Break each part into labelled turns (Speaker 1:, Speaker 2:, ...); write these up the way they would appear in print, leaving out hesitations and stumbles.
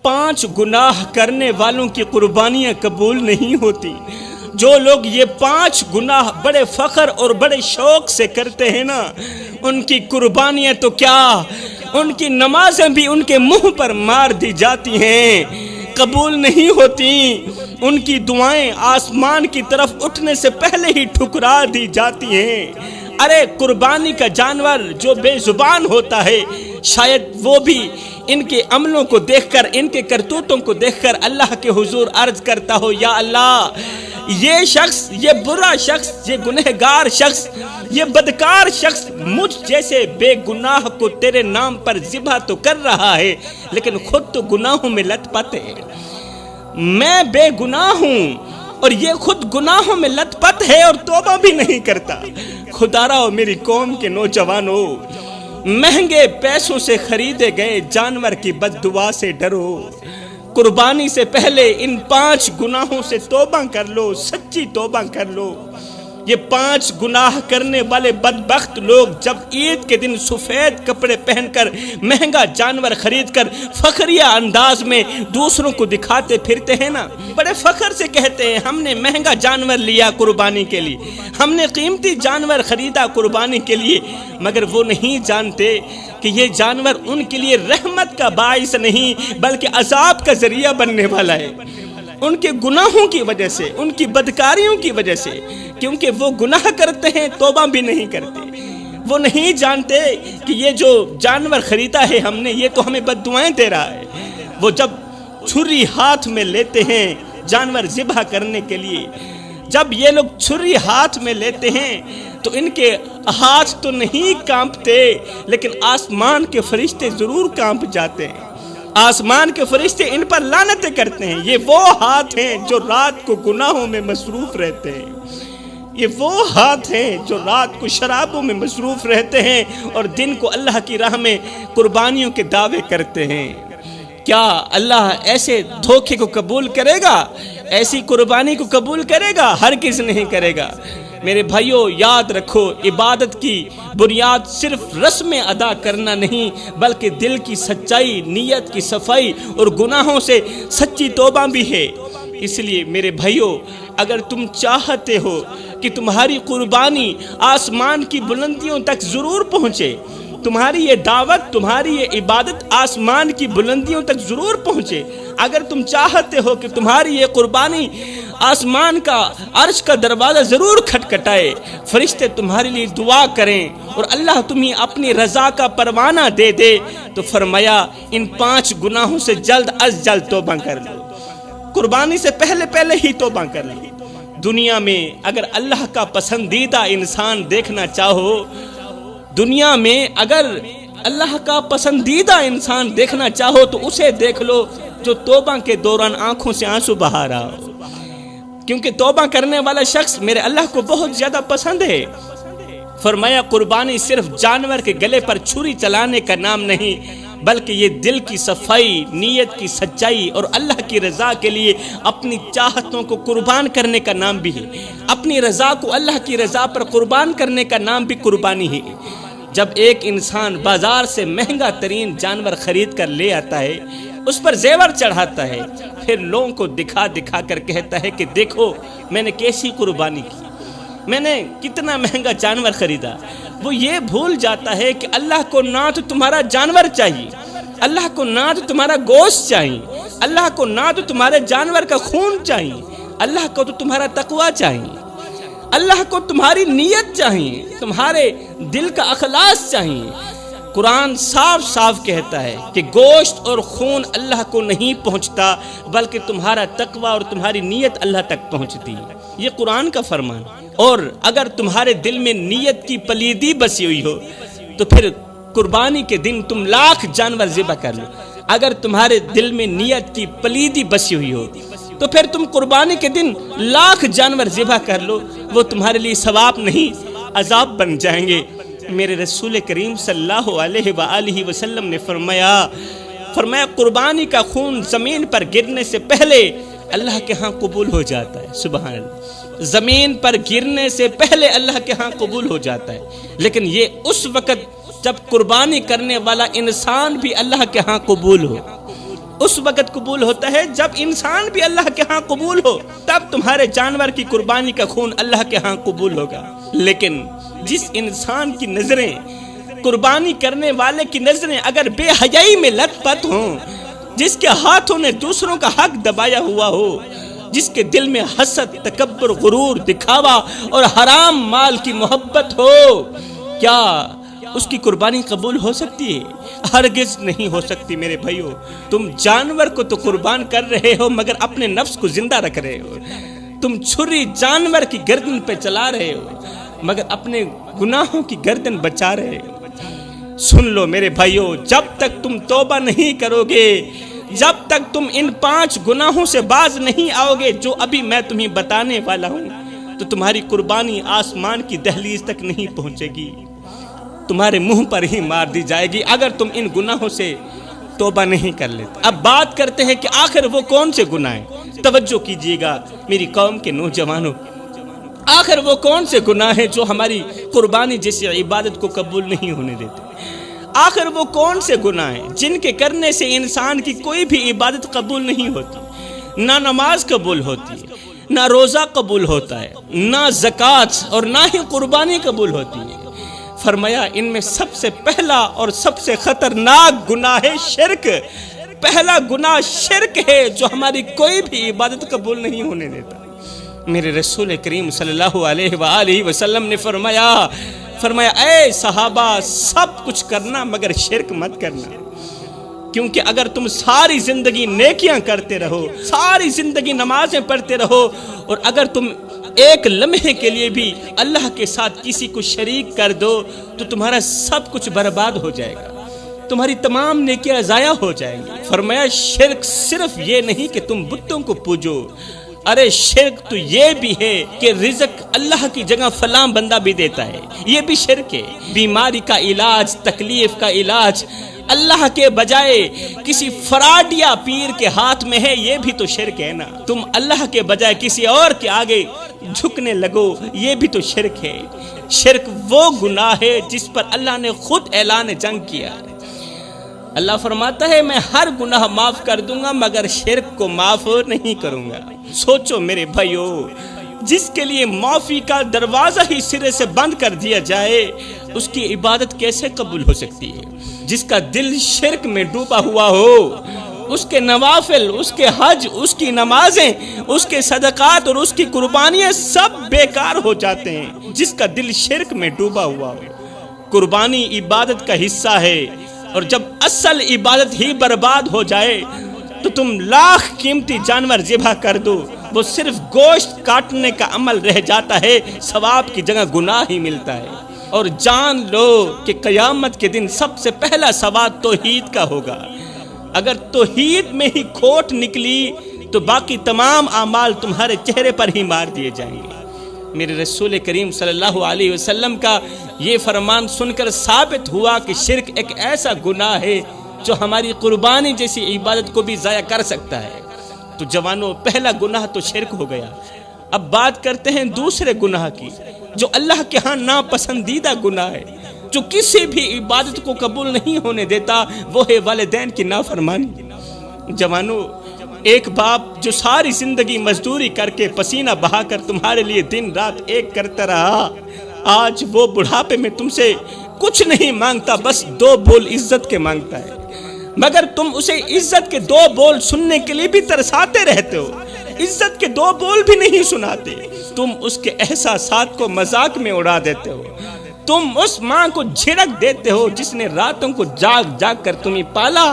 Speaker 1: 5 گناہ کرنے والوں کی قربانیاں قبول نہیں ہوتی۔ جو لوگ یہ 5 گناہ بڑے فخر اور بڑے شوق سے کرتے ہیں نا، ان کی قربانیاں تو کیا، ان کی نمازیں بھی ان کے منہ پر مار دی جاتی ہیں، قبول نہیں ہوتی۔ ان کی دعائیں آسمان کی طرف اٹھنے سے پہلے ہی ٹھکرا دی جاتی ہیں۔ ارے قربانی کا جانور جو بے زبان ہوتا ہے، شاید وہ بھی ان کے عملوں کو دیکھ کر، ان کے کرتوتوں کو دیکھ کر اللہ کے حضور عرض کرتا ہو، یا اللہ، یہ شخص، یہ برا شخص، یہ گنہگار شخص، یہ بدکار شخص مجھ جیسے بے گناہ کو تیرے نام پر ذبح تو کر رہا ہے، لیکن خود تو گناہوں میں لت پت ہے۔ میں بے گناہ ہوں اور یہ خود گناہوں میں لت پت ہے اور توبہ بھی نہیں کرتا۔ خدا را میری قوم کے نوجوانوں، مہنگے پیسوں سے خریدے گئے جانور کی بد دعا سے ڈرو۔ قربانی سے پہلے ان 5 گناہوں سے توبہ کر لو، سچی توبہ کر لو۔ یہ 5 گناہ کرنے والے بدبخت لوگ جب عید کے دن سفید کپڑے پہن کر، مہنگا جانور خرید کر فخریہ انداز میں دوسروں کو دکھاتے پھرتے ہیں نا، بڑے فخر سے کہتے ہیں ہم نے مہنگا جانور لیا قربانی کے لیے، ہم نے قیمتی جانور خریدا قربانی کے لیے، مگر وہ نہیں جانتے کہ یہ جانور ان کے لیے رحمت کا باعث نہیں بلکہ عذاب کا ذریعہ بننے والا ہے، ان کے گناہوں کی وجہ سے، ان کی بدکاریوں کی وجہ سے، کیونکہ وہ گناہ کرتے ہیں، توبہ بھی نہیں کرتے۔ وہ نہیں جانتے کہ یہ جو جانور خریدا ہے ہم نے، یہ تو ہمیں بد دعائیں دے رہا ہے۔ وہ جب چھری ہاتھ میں لیتے ہیں جانور ذبح کرنے کے لیے، جب یہ لوگ چھری ہاتھ میں لیتے ہیں تو ان کے ہاتھ تو نہیں کانپتے، لیکن آسمان کے فرشتے ضرور کانپ جاتے ہیں۔ آسمان کے فرشتے ان پر لعنتیں کرتے ہیں۔ یہ وہ ہاتھ ہیں جو رات کو گناہوں میں مصروف رہتے ہیں، یہ وہ ہاتھ ہیں جو رات کو شرابوں میں مصروف رہتے ہیں اور دن کو اللہ کی راہ میں قربانیوں کے دعوے کرتے ہیں۔ کیا اللہ ایسے دھوکے کو قبول کرے گا؟ ایسی قربانی کو قبول کرے گا؟ ہرگز نہیں کرے گا۔ میرے بھائیوں، یاد رکھو، عبادت کی بنیاد صرف رسمیں ادا کرنا نہیں بلکہ دل کی سچائی، نیت کی صفائی اور گناہوں سے سچی توبہ بھی ہے۔ اس لیے میرے بھائیوں، اگر تم چاہتے ہو کہ تمہاری قربانی آسمان کی بلندیوں تک ضرور پہنچے، تمہاری یہ دعوت، تمہاری یہ عبادت آسمان کی بلندیوں تک ضرور پہنچے، اگر تم چاہتے ہو کہ تمہاری یہ قربانی آسمان کا، عرش کا دروازہ ضرور کھٹکھٹائے، فرشتے تمہارے لیے دعا کریں اور اللہ تمہیں اپنی رضا کا پروانہ دے دے، تو فرمایا ان 5 گناہوں سے جلد از جلد توبہ کر لو، قربانی سے پہلے ہی توبہ کر لو۔ دنیا میں اگر اللہ کا پسندیدہ انسان دیکھنا چاہو، دنیا میں اگر اللہ کا پسندیدہ انسان دیکھنا چاہو تو اسے دیکھ لو جو توبہ کے دوران آنکھوں سے آنسو بہا رہا ہو، کیونکہ توبہ کرنے والا شخص میرے اللہ کو بہت زیادہ پسند ہے۔ فرمایا قربانی صرف جانور کے گلے پر چھری چلانے کا نام نہیں بلکہ یہ دل کی صفائی، نیت کی سچائی اور اللہ کی رضا کے لیے اپنی چاہتوں کو قربان کرنے کا نام بھی ہے۔ اپنی رضا کو اللہ کی رضا پر قربان کرنے کا نام بھی قربانی ہے۔ جب ایک انسان بازار سے مہنگا ترین جانور خرید کر لے آتا ہے، اس پر زیور چڑھاتا ہے، پھر لوگوں کو دکھا دکھا کر کہتا ہے کہ دیکھو میں نے کیسی قربانی کی، میں نے کتنا مہنگا جانور خریدا، وہ یہ بھول جاتا ہے کہ اللہ کو نہ تو تمہارا جانور چاہیے، اللہ کو نہ تو تمہارا گوشت چاہیے، اللہ کو نہ تو تمہارے جانور کا خون چاہیے، اللہ کو تو تمہارا تقوی چاہیے، اللہ کو تمہاری نیت چاہیے، تمہارے دل کا اخلاص چاہیے۔ قرآن صاف صاف کہتا ہے کہ گوشت اور خون اللہ کو نہیں پہنچتا بلکہ تمہارا تقوی اور تمہاری نیت اللہ تک پہنچتی ہے، یہ قرآن کا فرمان۔ اور اگر تمہارے دل میں نیت کی پلیدی بسی ہوئی ہو تو پھر قربانی کے دن تم 1,00,000 جانور ذبح کر لو۔ اگر تمہارے دل میں نیت کی پلیدی بسی ہوئی ہو تو پھر تم قربانی کے دن 1,00,000 جانور ذبح کر لو، وہ تمہارے لیے ثواب نہیں عذاب بن جائیں گے۔ میرے رسول کریم صلی اللہ علیہ وآلہ وسلم نے فرمایا قربانی کا خون زمین پر گرنے سے پہلے اللہ کے ہاں قبول ہو جاتا ہے۔ سبحان اللہ، زمین پر گرنے سے پہلے اللہ کے ہاں قبول ہو جاتا ہے، لیکن یہ اس وقت جب قربانی کرنے والا انسان بھی اللہ کے ہاں قبول ہو، اس وقت قبول ہوتا ہے جب انسان بھی اللہ کے ہاں قبول ہو، تب تمہارے جانور کی قربانی کا خون اللہ کے ہاں قبول ہوگا۔ لیکن جس انسان کی نظریں، قربانی کرنے والے کی نظریں اگر بے حیائی میں لت پت ہوں، جس کے ہاتھوں نے دوسروں کا حق دبایا ہوا ہو، جس کے دل میں حسد، تکبر، غرور، دکھاوا اور حرام مال کی محبت ہو، کیا اس کی قربانی قبول ہو سکتی ہے؟ ہرگز نہیں ہو سکتی میرے بھائیو۔ تم جانور کو تو قربان کر رہے ہو مگر اپنے نفس کو زندہ رکھ رہے ہو۔ تم چھری جانور کی گردن پہ چلا رہے ہو مگر اپنے گناہوں کی گردن بچا رہے ہو۔ سن لو میرے بھائیو، جب تک تم توبہ نہیں کرو گے، جب تک تم ان 5 گناہوں سے باز نہیں آؤ گے جو ابھی میں تمہیں بتانے والا ہوں، تو تمہاری قربانی آسمان کی دہلیز تک نہیں پہنچے گی، تمہارے منہ پر ہی مار دی جائے گی اگر تم ان گناہوں سے توبہ نہیں کر لیتے۔ اب بات کرتے ہیں کہ آخر وہ کون سے گناہ ہیں۔ توجہ کیجئے گا میری قوم کے نوجوانوں، آخر وہ کون سے گناہ ہیں جو ہماری قربانی جیسی عبادت کو قبول نہیں ہونے دیتے؟ آخر وہ کون سے گناہ ہیں جن کے کرنے سے انسان کی کوئی بھی عبادت قبول نہیں ہوتی؟ نہ نماز قبول ہوتی ہے، نہ روزہ قبول ہوتا ہے، نہ زکوٰۃ اور نہ ہی قربانی قبول ہوتی ہے۔ فرمایا ان میں سب سے پہلا اور سب سے خطرناک گناہ ہے شرک۔ پہلا گناہ شرک ہے جو ہماری کوئی بھی عبادت قبول نہیں ہونے دیتا۔ میرے رسول کریم صلی اللہ علیہ وآلہ وسلم نے فرمایا اے صحابہ، سب کچھ کرنا مگر شرک مت کرنا، کیونکہ اگر تم ساری زندگی نیکیاں کرتے رہو، ساری زندگی نمازیں پڑھتے رہو، اور اگر تم ایک لمحے کے لیے بھی اللہ کے ساتھ کسی کو شریک کر دو تو تمہارا سب کچھ برباد ہو جائے گا، تمہاری تمام نیکیاں ضائع ہو جائیں گی۔ فرمایا شرک صرف یہ نہیں کہ تم بتوں کو پوجو، ارے شرک تو یہ بھی ہے کہ رزق اللہ کی جگہ فلاں بندہ بھی دیتا ہے، یہ بھی شرک ہے۔ بیماری کا علاج، تکلیف کا علاج اللہ کے بجائے کسی فراڈ یا پیر کے ہاتھ میں ہے، یہ بھی تو شرک ہے نا۔ تم اللہ کے بجائے کسی اور کے آگے جھکنے لگو، یہ بھی تو شرک ہے۔ شرک وہ گناہ ہے جس پر اللہ نے خود اعلان جنگ کیا۔ اللہ فرماتا ہے میں ہر گناہ معاف کر دوں گا مگر شرک کو معاف نہیں کروں گا۔ سوچو میرے بھائیو، جس کے لیے معافی کا دروازہ ہی سرے سے بند کر دیا جائے، اس کی عبادت کیسے قبول ہو سکتی ہے؟ جس کا دل شرک میں ڈوبا ہوا ہو، اس کے نوافل، اس کے حج، اس کی نمازیں، اس کے صدقات اور اس کی قربانیاں سب بیکار ہو جاتے ہیں۔ جس کا دل شرک میں ڈوبا ہوا ہو، قربانی عبادت کا حصہ ہے، اور جب اصل عبادت ہی برباد ہو جائے تو تم لاکھ قیمتی جانور ذبح کر دو، وہ صرف گوشت کاٹنے کا عمل رہ جاتا ہے، ثواب کی جگہ گناہ ہی ملتا ہے۔ اور جان لو کہ قیامت کے دن سب سے پہلا سوال توحید کا ہوگا۔ اگر توحید میں ہی کھوٹ نکلی تو باقی تمام اعمال تمہارے چہرے پر ہی مار دیے جائیں گے۔ میرے رسول کریم صلی اللہ علیہ وسلم کا یہ فرمان سن کر ثابت ہوا کہ شرک ایک ایسا گناہ ہے جو ہماری قربانی جیسی عبادت کو بھی ضائع کر سکتا ہے۔ تو جوانوں، پہلا گناہ تو شرک ہو گیا۔ اب بات کرتے ہیں دوسرے گناہ کی جو اللہ کے ہاں ناپسندیدہ گناہ ہے، جو کسی بھی عبادت کو قبول نہیں ہونے دیتا، وہ ہے والدین کی نافرمانی۔ جوانوں، ایک باپ جو ساری زندگی مزدوری کر کے پسینہ بہا کر تمہارے لیے دن رات ایک کرتا رہا، آج وہ بڑھاپے میں تم سے کچھ نہیں مانگتا، بس 2 بول عزت کے مانگتا ہے، مگر تم اسے عزت کے 2 بول سننے کے لیے بھی ترساتے رہتے ہو، عزت کے 2 بول بھی نہیں سناتے۔ تم اس کے احساسات کو مذاق میں اڑا دیتے ہو، تم اس ماں کو جھڑک دیتے ہو جس نے راتوں کو جاگ جاگ کر تمہیں پالا،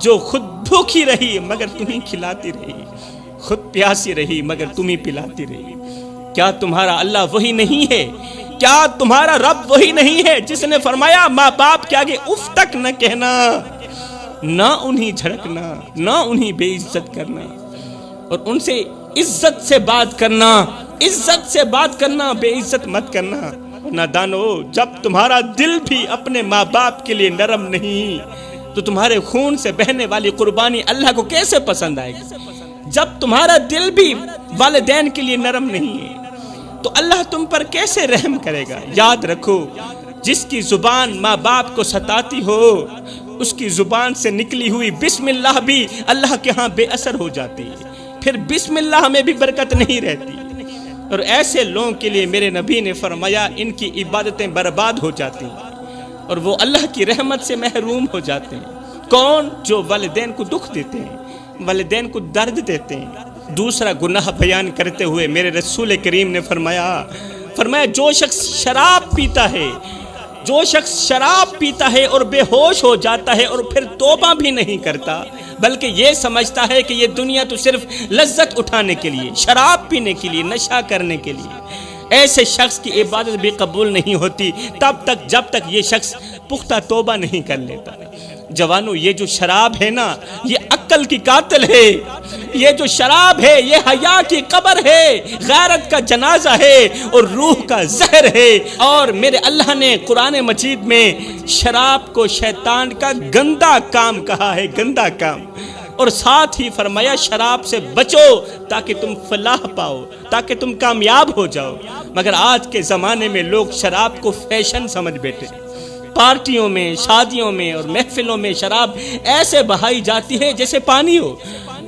Speaker 1: جو خود بھوکی رہی مگر تمہیں کھلاتی رہی، خود پیاسی رہی مگر تمہیں پلاتی رہی۔ کیا تمہارا اللہ وہی نہیں ہے؟ کیا تمہارا رب وہی نہیں ہے جس نے فرمایا ماں باپ کے آگے اف تک نہ کہنا، نہ انہیں جھڑکنا، نہ انہیں بے عزت کرنا، اور ان سے عزت سے بات کرنا، عزت سے بات کرنا، بے عزت مت کرنا۔ نادانو، جب تمہارا دل بھی اپنے ماں باپ کے لیے نرم نہیں تو تمہارے خون سے بہنے والی قربانی اللہ کو کیسے پسند آئے گی؟ جب تمہارا دل بھی والدین کے لیے نرم نہیں ہے تو اللہ تم پر کیسے رحم کرے گا؟ یاد رکھو، جس کی زبان ماں باپ کو ستاتی ہو اس کی زبان سے نکلی ہوئی بسم اللہ بھی اللہ کے ہاں بے اثر ہو جاتی ہے، پھر بسم اللہ میں بھی برکت نہیں رہتی، اور ایسے لوگوں کے لیے میرے نبی نے فرمایا ان کی عبادتیں برباد ہو جاتی ہیں اور وہ اللہ کی رحمت سے محروم ہو جاتے ہیں۔ کون؟ جو والدین کو دکھ دیتے ہیں، والدین کو درد دیتے ہیں۔ دوسرا گناہ بیان کرتے ہوئے میرے رسول کریم نے فرمایا جو شخص شراب پیتا ہے، جو شخص شراب پیتا ہے اور بے ہوش ہو جاتا ہے اور پھر توبہ بھی نہیں کرتا، بلکہ یہ سمجھتا ہے کہ یہ دنیا تو صرف لذت اٹھانے کے لیے، شراب پینے کے لیے، نشہ کرنے کے لیے، ایسے شخص کی عبادت بھی قبول نہیں ہوتی جب تک یہ شخص پختہ توبہ نہیں کر لیتا۔ جوانو، یہ جو شراب ہے نا، یہ عقل کی قاتل ہے، یہ جو شراب ہے یہ حیا کی قبر ہے، غیرت کا جنازہ ہے اور روح کا زہر ہے۔ اور میرے اللہ نے قرآن مجید میں شراب کو شیطان کا گندا کام کہا ہے، گندا کام، اور ساتھ ہی فرمایا شراب سے بچو تاکہ تم فلاح پاؤ، تاکہ تم کامیاب ہو جاؤ۔ مگر آج کے زمانے میں لوگ شراب کو فیشن سمجھ بیٹھے، پارٹیوں میں، شادیوں میں اور محفلوں میں شراب ایسے بہائی جاتی ہے جیسے پانی ہو،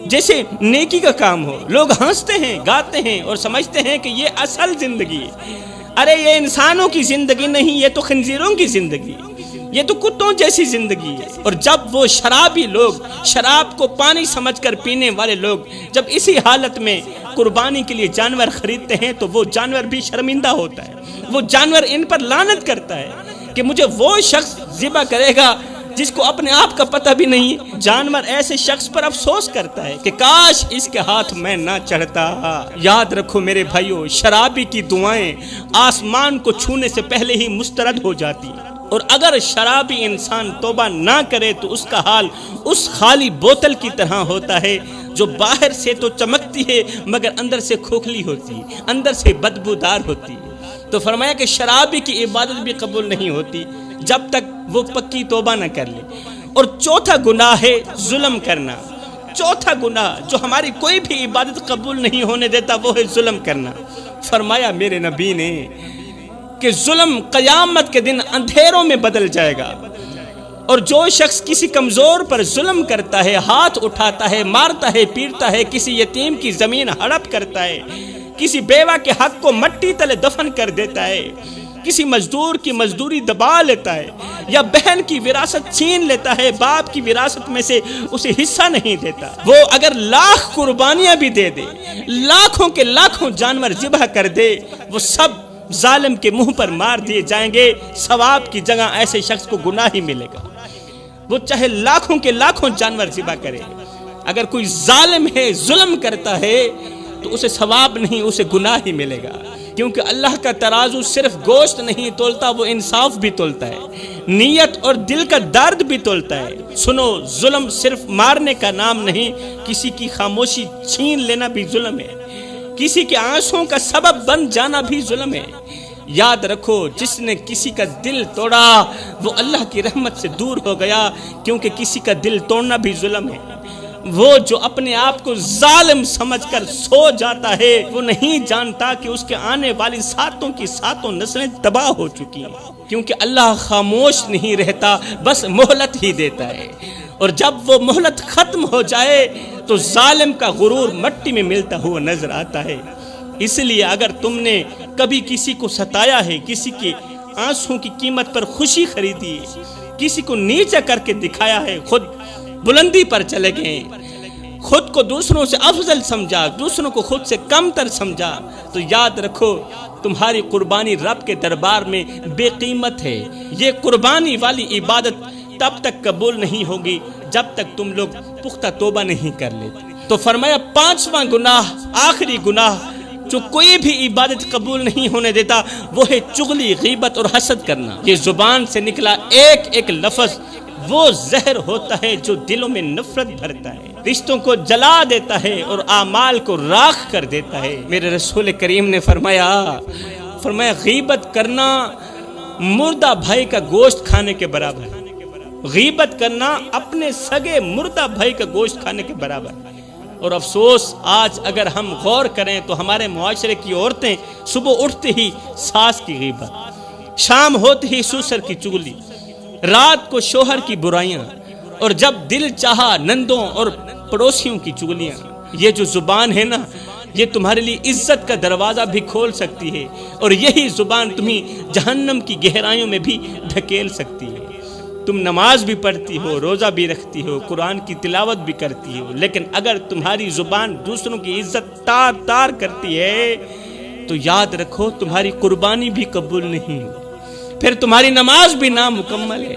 Speaker 1: جیسے نیکی کا کام ہو۔ لوگ ہنستے ہیں، گاتے ہیں اور سمجھتے ہیں کہ یہ اصل زندگی ہے۔ ارے یہ انسانوں کی زندگی نہیں، یہ تو خنزیروں کی زندگی ہے، یہ تو کتوں جیسی زندگی ہے۔ اور جب وہ شرابی لوگ، شراب کو پانی سمجھ کر پینے والے لوگ جب اسی حالت میں قربانی کے لیے جانور خریدتے ہیں تو وہ جانور بھی شرمندہ ہوتا ہے، وہ جانور ان پر لعنت کرتا ہے کہ مجھے وہ شخص ذبح کرے گا جس کو اپنے آپ کا پتہ بھی نہیں۔ جانور ایسے شخص پر افسوس کرتا ہے کہ کاش اس کے ہاتھ میں نہ چڑھتا۔ یاد رکھو میرے بھائیو، شرابی کی دعائیں آسمان کو چھونے سے پہلے ہی مسترد ہو جاتی ہیں، اور اگر شرابی انسان توبہ نہ کرے تو اس کا حال اس خالی بوتل کی طرح ہوتا ہے جو باہر سے تو چمکتی ہے مگر اندر سے کھوکھلی ہوتی ہے، اندر سے بدبودار ہوتی ہے۔ تو فرمایا کہ شرابی کی عبادت بھی قبول نہیں ہوتی جب تک وہ پکی توبہ نہ کر لے۔ اور چوتھا گناہ ہے ظلم کرنا۔ چوتھا گناہ جو ہماری کوئی بھی عبادت قبول نہیں ہونے دیتا وہ ہے ظلم کرنا۔ فرمایا میرے نبی نے کہ ظلم قیامت کے دن اندھیروں میں بدل جائے گا، اور جو شخص کسی کمزور پر ظلم کرتا ہے، ہاتھ اٹھاتا ہے، مارتا ہے، پیٹتا ہے، کسی یتیم کی زمین ہڑپ کرتا ہے، کسی بیوہ کے حق کو مٹی تلے دفن کر دیتا ہے، کسی مزدور کی مزدوری دبا لیتا ہے، یا بہن کی وراثت چھین لیتا ہے، باپ کی وراثت میں سے اسے حصہ نہیں دیتا، وہ اگر لاکھ قربانیاں بھی دے دے، لاکھوں کے لاکھوں جانور ذبح کر دے، وہ سب ظالم کے منہ پر مار دیے جائیں گے، ثواب کی جگہ ایسے شخص کو گناہ ہی ملے گا۔ وہ چاہے لاکھوں کے لاکھوں جانور ذبح کرے، اگر کوئی ظالم ہے، ظلم کرتا ہے تو اسے ثواب نہیں، اسے گناہ ہی ملے گا، کیونکہ اللہ کا ترازو صرف گوشت نہیں تولتا، وہ انصاف بھی تولتا ہے، نیت اور دل کا درد بھی تولتا ہے۔ سنو، ظلم صرف مارنے کا نام نہیں، کسی کی خاموشی چھین لینا بھی ظلم ہے، کسی کے آنسوں کا سبب بن جانا بھی ظلم ہے۔ یاد رکھو، جس نے کسی کا دل توڑا وہ اللہ کی رحمت سے دور ہو گیا، کیونکہ کسی کا دل توڑنا بھی ظلم ہے۔ وہ جو اپنے آپ کو ظالم سمجھ کر سو جاتا ہے وہ نہیں جانتا کہ اس کے آنے والی ساتوں کی ساتوں نسلیں تباہ ہو چکی ہیں، کیونکہ اللہ خاموش نہیں رہتا، بس مہلت ہی دیتا ہے، اور جب وہ مہلت ختم ہو جائے تو ظالم کا غرور مٹی میں ملتا ہوا نظر آتا ہے۔ اس لیے اگر تم نے کبھی کسی کو ستایا ہے، کسی کے آنسوں کی قیمت پر خوشی خریدی ہے، کسی کو نیچا کر کے دکھایا ہے، خود بلندی پر چلے گئے، خود کو دوسروں سے افضل سمجھا، دوسروں کو خود سے کم تر سمجھا، تو یاد رکھو تمہاری قربانی رب کے دربار میں بے قیمت ہے۔ یہ قربانی والی عبادت تب تک قبول نہیں ہوگی جب تک تم لوگ پختہ توبہ نہیں کر لیتے۔ تو فرمایا پانچواں گناہ، آخری گناہ جو کوئی بھی عبادت قبول نہیں ہونے دیتا وہ ہے چغلی، غیبت اور حسد کرنا۔ یہ زبان سے نکلا ایک ایک لفظ وہ زہر ہوتا ہے جو دلوں میں نفرت بھرتا ہے، رشتوں کو جلا دیتا ہے اور اعمال کو راکھ کر دیتا ہے۔ میرے رسول کریم نے فرمایا غیبت کرنا مردہ بھائی کا گوشت کھانے کے برابر ہے۔ غیبت کرنا اپنے سگے مردہ بھائی کا گوشت کھانے کے برابر ہے۔ اور افسوس آج اگر ہم غور کریں تو ہمارے معاشرے کی عورتیں صبح اٹھتے ہی ساس کی غیبت، شام ہوتے ہی سسر کی چغلی، رات کو شوہر کی برائیاں، اور جب دل چاہا نندوں اور پڑوسیوں کی چغلیاں۔ یہ جو زبان ہے نا، یہ تمہارے لیے عزت کا دروازہ بھی کھول سکتی ہے، اور یہی زبان تمہیں جہنم کی گہرائیوں میں بھی دھکیل سکتی ہے۔ تم نماز بھی پڑھتی ہو، روزہ بھی رکھتی ہو، قرآن کی تلاوت بھی کرتی ہو، لیکن اگر تمہاری زبان دوسروں کی عزت تار تار کرتی ہے تو یاد رکھو تمہاری قربانی بھی قبول نہیں، پھر تمہاری نماز بھی نامکمل ہے،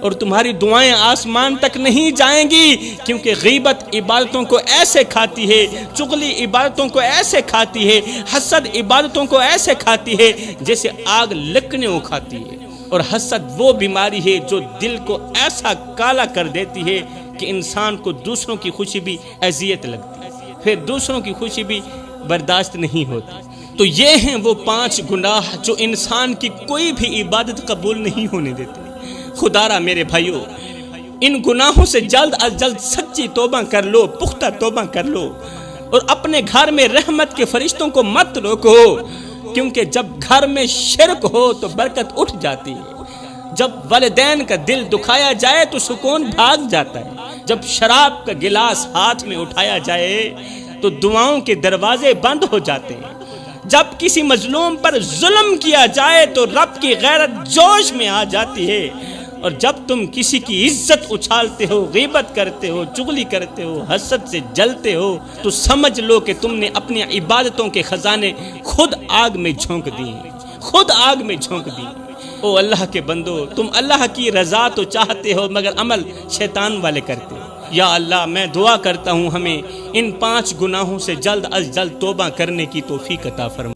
Speaker 1: اور تمہاری دعائیں آسمان تک نہیں جائیں گی، کیونکہ غیبت عبادتوں کو ایسے کھاتی ہے، چغلی عبادتوں کو ایسے کھاتی ہے، حسد عبادتوں کو ایسے کھاتی ہے جیسے آگ لکڑیوں کو کھاتی ہے۔ اور حسد وہ بیماری ہے جو دل کو ایسا کالا کر دیتی ہے کہ انسان کو دوسروں کی خوشی بھی اذیت لگتی ہے، پھر دوسروں کی خوشی بھی برداشت نہیں ہوتی۔ تو یہ ہیں وہ 5 گناہ جو انسان کی کوئی بھی عبادت قبول نہیں ہونے دیتے۔ خدا را میرے بھائیو، ان گناہوں سے جلد از جلد سچی توبہ کر لو، پختہ توبہ کر لو، اور اپنے گھر میں رحمت کے فرشتوں کو مت روکو، کیونکہ جب گھر میں شرک ہو تو برکت اٹھ جاتی ہے، جب والدین کا دل دکھایا جائے تو سکون بھاگ جاتا ہے، جب شراب کا گلاس ہاتھ میں اٹھایا جائے تو دعاؤں کے دروازے بند ہو جاتے ہیں، جب کسی مظلوم پر ظلم کیا جائے تو رب کی غیرت جوش میں آ جاتی ہے، اور جب تم کسی کی عزت اچھالتے ہو، غیبت کرتے ہو، چغلی کرتے ہو، حسد سے جلتے ہو، تو سمجھ لو کہ تم نے اپنی عبادتوں کے خزانے خود آگ میں جھونک دیے، خود آگ میں جھونک دیے۔ او اللہ کے بندو، تم اللہ کی رضا تو چاہتے ہو مگر عمل شیطان والے کرتے ہو۔ یا اللہ، میں دعا کرتا ہوں ہمیں ان 5 گناہوں سے جلد از جلد توبہ کرنے کی توفیق عطا فرما۔